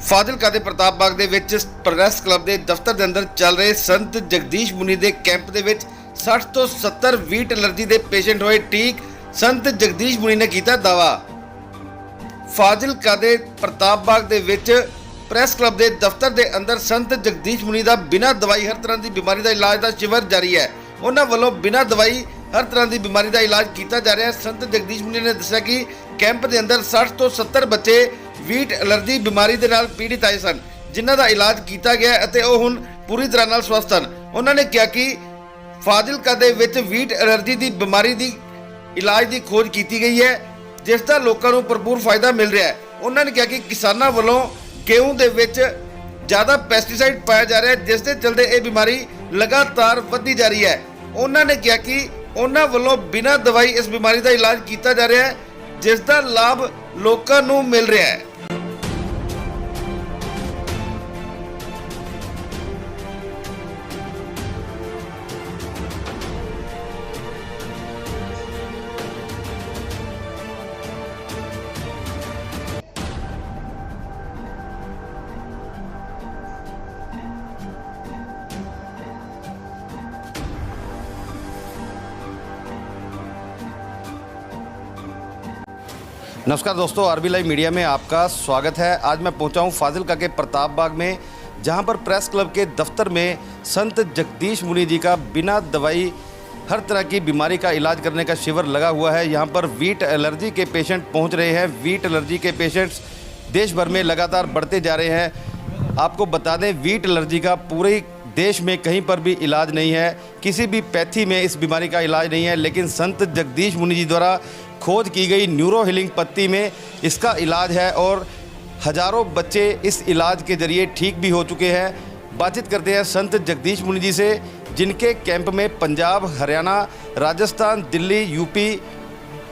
ਫਾਜ਼ਿਲਕਾ ਦੇ ਪ੍ਰਤਾਪ ਬਾਗ ਦੇ ਵਿੱਚ ਪ੍ਰੈਸ ਕਲੱਬ ਦੇ ਦਫ਼ਤਰ ਦੇ ਅੰਦਰ ਚੱਲ ਰਹੇ ਸੰਤ ਜਗਦੀਸ਼ ਮੁਨੀ ਦੇ ਕੈਂਪ ਦੇ ਵਿੱਚ 60 ਤੋਂ 70 ਵੀਟ ਐਲਰਜੀ ਦੇ ਪੇਸ਼ੈਂਟ ਹੋਏ ਠੀਕ। ਸੰਤ ਜਗਦੀਸ਼ ਮੁਨੀ ਨੇ ਕੀਤਾ ਦਾਵਾ। ਫਾਜ਼ਿਲਕਾ ਦੇ ਪ੍ਰਤਾਪ ਬਾਗ ਦੇ ਵਿੱਚ ਪ੍ਰੈਸ ਕਲੱਬ ਦੇ ਦਫ਼ਤਰ ਦੇ ਅੰਦਰ ਸੰਤ ਜਗਦੀਸ਼ ਮੁਨੀ ਦਾ ਬਿਨਾਂ ਦਵਾਈ ਹਰ ਤਰ੍ਹਾਂ ਦੀ ਬਿਮਾਰੀ ਦਾ ਇਲਾਜ ਦਾ ਸ਼ਿਵਰ ਜਾਰੀ ਹੈ। ਉਹਨਾਂ ਵੱਲੋਂ ਬਿਨਾਂ ਦਵਾਈ हर तरह की बीमारी का इलाज किया जा रहा है। संत जगदीश मुनि ने दस्सिया कि कैंप के अंदर 60 तो 70 बच्चे वीट एलर्जी बीमारी के नाल पीड़ित आए सन, जिन्हां दा इलाज किया गया है और हुण पूरी तरह नाल स्वस्थ हैं। उन्होंने कहा कि फाजिलका दे विच वीट एलर्जी की बीमारी की इलाज की खोज की गई है, जिसका लोगों को भरपूर फायदा मिल रहा है। उन्होंने कहा कि किसानों वालों गेहूं दे विच ज़्यादा पेस्टिसाइड पाया जा रहा है, जिसके चलते ये बीमारी लगातार वधदी जा रही है। उन्होंने कहा कि ਉਹਨਾਂ ਵੱਲੋਂ ਬਿਨਾਂ ਦਵਾਈ ਇਸ ਬਿਮਾਰੀ ਦਾ ਇਲਾਜ ਕੀਤਾ ਜਾ ਰਿਹਾ ਹੈ, ਜਿਸ ਦਾ ਲਾਭ ਲੋਕਾਂ ਨੂੰ ਮਿਲ ਰਿਹਾ ਹੈ। नमस्कार दोस्तों, आरबी लाइव मीडिया में आपका स्वागत है। आज मैं पहुंचा हूं फाजिलका के प्रताप बाग में, जहां पर प्रेस क्लब के दफ्तर में संत जगदीश मुनि जी का बिना दवाई हर तरह की बीमारी का इलाज करने का शिविर लगा हुआ है। यहां पर वीट एलर्जी के पेशेंट पहुंच रहे हैं। वीट एलर्जी के पेशेंट्स देश भर में लगातार बढ़ते जा रहे हैं। आपको बता दें, वीट एलर्जी का पूरे देश में कहीं पर भी इलाज नहीं है, किसी भी पैथी में इस बीमारी का इलाज नहीं है, लेकिन संत जगदीश मुनि जी द्वारा खोज की गई न्यूरो हीलिंग पत्ती में इसका इलाज है और हज़ारों बच्चे इस इलाज के ज़रिए ठीक भी हो चुके हैं। बातचीत करते हैं संत जगदीश मुनि जी से, जिनके कैंप में पंजाब, हरियाणा, राजस्थान, दिल्ली, यूपी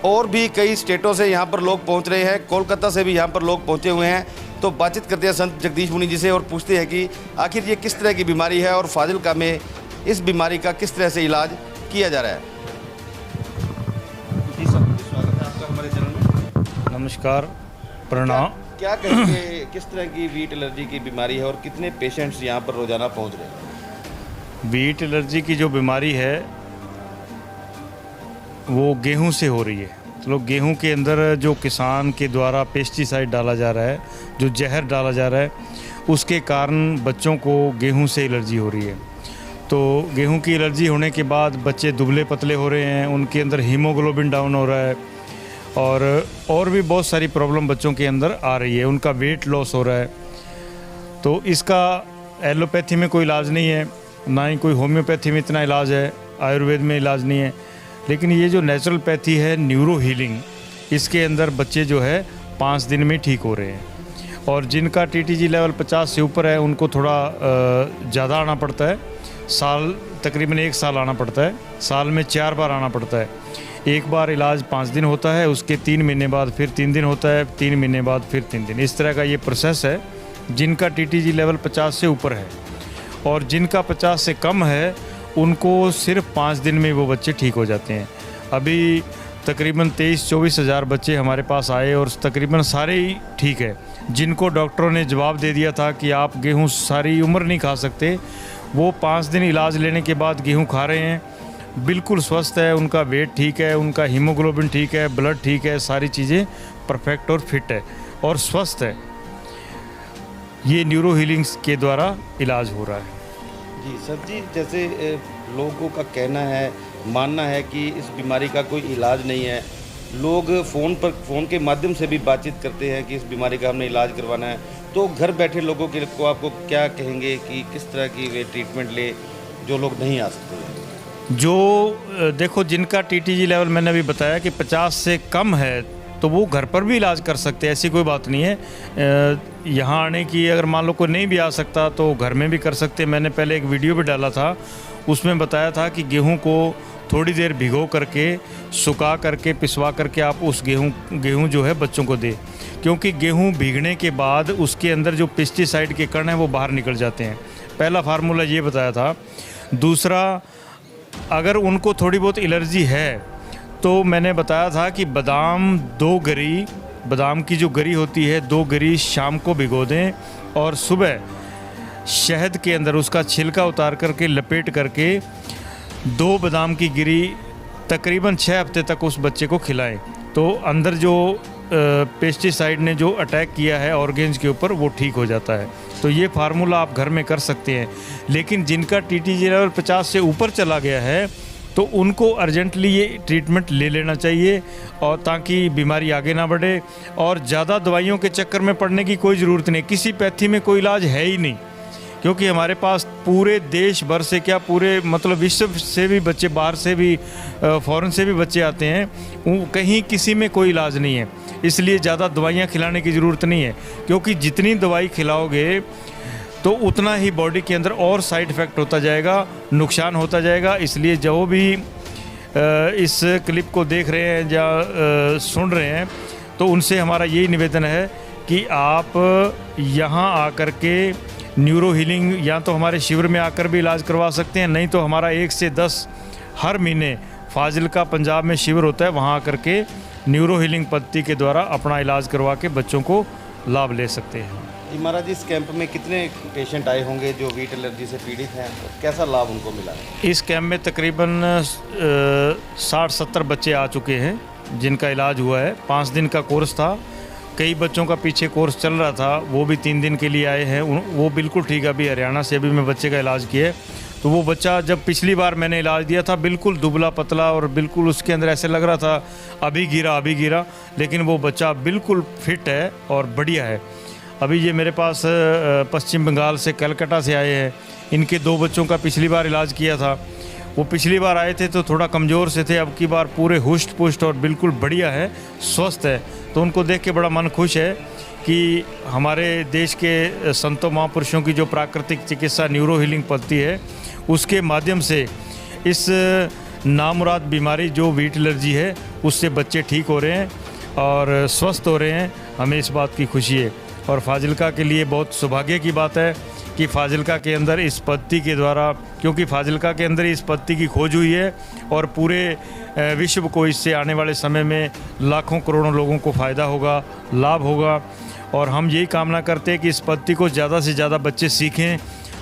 और भी कई स्टेटों से यहाँ पर लोग पहुँच रहे हैं। कोलकाता से भी यहाँ पर लोग पहुँचे हुए हैं। तो बातचीत करते हैं संत जगदीश मुनि जी से और पूछते हैं कि आखिर ये किस तरह की बीमारी है और फाजिलका में इस बीमारी का किस तरह से इलाज किया जा रहा है। नमस्कार, प्रणाम। क्या कहेंगे, किस तरह की वीट एलर्जी की बीमारी है और कितने पेशेंट्स यहाँ पर रोजाना पहुँच रहे हैं? वीट एलर्जी की जो बीमारी है वो गेहूं से हो रही है। तो लोग गेहूं के अंदर जो किसान के द्वारा पेस्टिसाइड डाला जा रहा है, जो जहर डाला जा रहा है, उसके कारण बच्चों को गेहूं से एलर्जी हो रही है। तो गेहूं की एलर्जी होने के बाद बच्चे दुबले पतले हो रहे हैं, उनके अंदर हीमोग्लोबिन डाउन हो रहा है और भी बहुत सारी प्रॉब्लम बच्चों के अंदर आ रही है। उनका वेट लॉस हो रहा है। तो इसका एलोपैथी में कोई इलाज नहीं है, ना ही कोई होम्योपैथी में इतना इलाज है, आयुर्वेद में इलाज नहीं है। लेकिन ये जो नेचुरल पैथी है, न्यूरो हीलिंग, इसके अंदर बच्चे जो है 5 दिन में ठीक हो रहे हैं। और जिनका टीटीजी लेवल 50 से ऊपर है, उनको थोड़ा ज़्यादा आना पड़ता है। तकरीबन 1 साल आना पड़ता है। साल में 4 बार आना पड़ता है। एक बार इलाज 5 दिन होता है, उसके 3 महीने बाद फिर 3 दिन होता है, 3 महीने बाद फिर 3 दिन। इस तरह का ये प्रोसेस है जिनका टीटीजी लेवल 50 से ऊपर है। और जिनका 50 से कम है, उनको सिर्फ 5 दिन में वो बच्चे ठीक हो जाते हैं। अभी तकरीबन 23-24 हज़ार बच्चे हमारे पास आए और तकरीबन सारे ही ठीक है। जिनको डॉक्टरों ने जवाब दे दिया था कि आप गेहूँ सारी उम्र नहीं खा सकते, वो 5 दिन इलाज लेने के बाद गेहूँ खा रहे हैं, बिल्कुल स्वस्थ है। उनका वेट ठीक है, उनका हीमोग्लोबिन ठीक है, ब्लड ठीक है, सारी चीज़ें परफेक्ट और फिट है और स्वस्थ है। ये न्यूरो हीलिंग्स के द्वारा इलाज हो रहा है। जी सर जी, जैसे लोगों का कहना है, मानना है कि इस बीमारी का कोई इलाज नहीं है। लोग फ़ोन के माध्यम से भी बातचीत करते हैं कि इस बीमारी का हमने इलाज करवाना है। तो घर बैठे लोगों के को आपको क्या कहेंगे कि किस तरह की वे ट्रीटमेंट ले जो लोग नहीं आ सकते? जो देखो, जिनका टीटीजी लेवल मैंने अभी बताया कि 50 से कम है, तो वो घर पर भी इलाज कर सकते हैं, ऐसी कोई बात नहीं है। यहाँ आने की अगर मान लो कोई नहीं भी आ सकता तो घर में भी कर सकते हैं। मैंने पहले एक वीडियो भी डाला था, उसमें बताया था कि गेहूं को थोड़ी देर भिगो करके, सुखा करके, पिसवा करके आप उस गेहूं जो है बच्चों को दें, क्योंकि गेहूं भीगने के बाद उसके अंदर जो पेस्टिसाइड के कण हैं वो बाहर निकल जाते हैं। पहला फार्मूला ये बताया था। दूसरा, अगर उनको थोड़ी बहुत एलर्जी है तो मैंने बताया था कि बादाम 2 गरी बादाम की जो गरी होती है 2 गरी शाम को भिगो दें और सुबह शहद के अंदर उसका छिलका उतार करके लपेट करके 2 बादाम की गिरी तकरीबन 6 हफ्ते तक उस बच्चे को खिलाएं। तो अंदर जो पेस्टिसाइड ने जो अटैक किया है ऑर्गेन्स के ऊपर वो ठीक हो जाता है। तो ये फार्मूला आप घर में कर सकते हैं। लेकिन जिनका TTG लेवल 50 से ऊपर चला गया है तो उनको अर्जेंटली ये ट्रीटमेंट ले लेना चाहिए और ताकि बीमारी आगे ना बढ़े। और ज़्यादा दवाइयों के चक्कर में पड़ने की कोई ज़रूरत नहीं। किसी पैथी में कोई इलाज है ही नहीं, क्योंकि हमारे पास पूरे देश भर से क्या पूरे मतलब विश्व से भी बच्चे, बाहर से भी, फ़ॉरेन से भी बच्चे आते हैं। कहीं किसी में कोई इलाज नहीं है, इसलिए ज़्यादा दवाइयाँ खिलाने की ज़रूरत नहीं है। क्योंकि जितनी दवाई खिलाओगे तो उतना ही बॉडी के अंदर और साइड इफ़ेक्ट होता जाएगा, नुकसान होता जाएगा। इसलिए जो भी इस क्लिप को देख रहे हैं या सुन रहे हैं तो उनसे हमारा यही निवेदन है कि आप यहाँ आकर के न्यूरो हीलिंग या तो हमारे शिविर में आकर भी इलाज करवा सकते हैं, नहीं तो हमारा 1 से 10 हर महीने फाजिलका पंजाब में शिविर होता है, वहाँ आकर के न्यूरो हीलिंग पद्धति के द्वारा अपना इलाज करवा के बच्चों को लाभ ले सकते हैं। महाराज इस कैंप में कितने पेशेंट आए होंगे जो वीट एलर्जी से पीड़ित हैं और कैसा लाभ उनको मिला? इस कैंप में तकरीबन 60-70 बच्चे आ चुके हैं जिनका इलाज हुआ है। 5 दिन का कोर्स था, कई बच्चों का पीछे कोर्स चल रहा था, वो भी 3 दिन के लिए आए हैं, वो बिल्कुल ठीक है। अभी हरियाणा से अभी मैं बच्चे का इलाज किया है। तो वो बच्चा जब पिछली बार मैंने इलाज दिया था बिल्कुल दुबला पतला और बिल्कुल उसके अंदर ऐसे लग रहा था अभी गिरा, लेकिन वो बच्चा बिल्कुल फिट है और बढ़िया है। अभी ये मेरे पास पश्चिम बंगाल से, कलकत्ता से आए हैं। इनके 2 बच्चों का पिछली बार इलाज किया था। वो पिछली बार आए थे तो थोड़ा कमज़ोर से थे, अब की बार पूरे हुष्ट पुष्ट और बिल्कुल बढ़िया है, स्वस्थ है। तो उनको देख के बड़ा मन खुश है कि हमारे देश के संतों महापुरुषों की जो प्राकृतिक चिकित्सा न्यूरो हीलिंग पद्धति है उसके माध्यम से इस नामुराद बीमारी जो वीट एलर्जी है उससे बच्चे ठीक हो रहे हैं और स्वस्थ हो रहे हैं। हमें इस बात की खुशी है और फाजिलका के लिए बहुत सौभाग्य की बात है कि फाजिलका के अंदर इस पद्धति के द्वारा, क्योंकि फाजिलका के अंदर इस पद्धति की खोज हुई है और पूरे विश्व को इससे आने वाले समय में लाखों करोड़ों लोगों को फ़ायदा होगा, लाभ होगा। और हम यही कामना करते हैं कि इस पद्धति को ज़्यादा से ज़्यादा बच्चे सीखें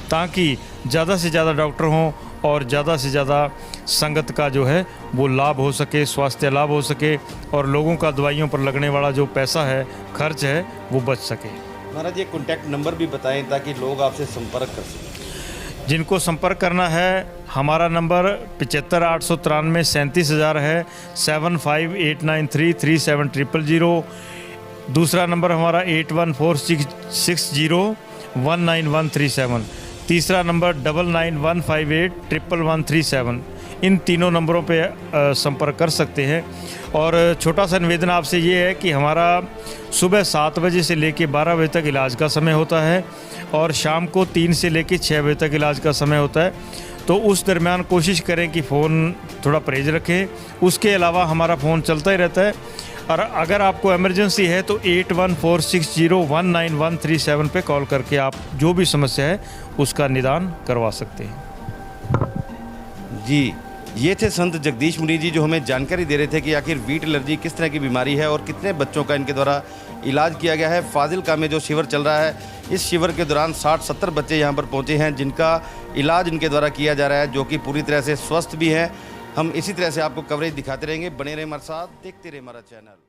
ताकि ज़्यादा से ज़्यादा डॉक्टर हों और ज़्यादा से ज़्यादा संगत का जो है वो लाभ हो सके, स्वास्थ्य लाभ हो सके और लोगों का दवाइयों पर लगने वाला जो पैसा है, खर्च है, वो बच सके। महाराज ये कॉन्टैक्ट नंबर भी बताएं ताकि लोग आपसे संपर्क कर सकें। जिनको संपर्क करना है हमारा नंबर 75 893 37,000 है, 7589337000। दूसरा नंबर हमारा 814660199137। तीसरा नंबर 9915811137। इन तीनों नंबरों पे संपर्क कर सकते हैं। और छोटा सा निवेदन आपसे ये है कि हमारा सुबह 7 बजे से लेके 12 बजे तक इलाज का समय होता है और शाम को 3 से लेके 6 बजे तक इलाज का समय होता है। तो उस दरमियान कोशिश करें कि फ़ोन थोड़ा परहेज रखें। उसके अलावा हमारा फ़ोन चलता ही रहता है और अगर आपको इमरजेंसी है तो 8146019137 पे कॉल करके आप जो भी समस्या है उसका निदान करवा सकते हैं। जी, ये थे संत जगदीश मुनि जी जो हमें जानकारी दे रहे थे कि आखिर वीट एलर्जी किस तरह की बीमारी है और कितने बच्चों का इनके द्वारा इलाज किया गया है। फाजिलका में जो शिविर चल रहा है, इस शिविर के दौरान 60-70 बच्चे यहाँ पर पहुँचे हैं जिनका इलाज इनके द्वारा किया जा रहा है, जो कि पूरी तरह से स्वस्थ भी हैं। हम इसी तरह से आपको कवरेज दिखाते रहेंगे। बने रहे हमारे साथ, देखते रहे हमारा चैनल।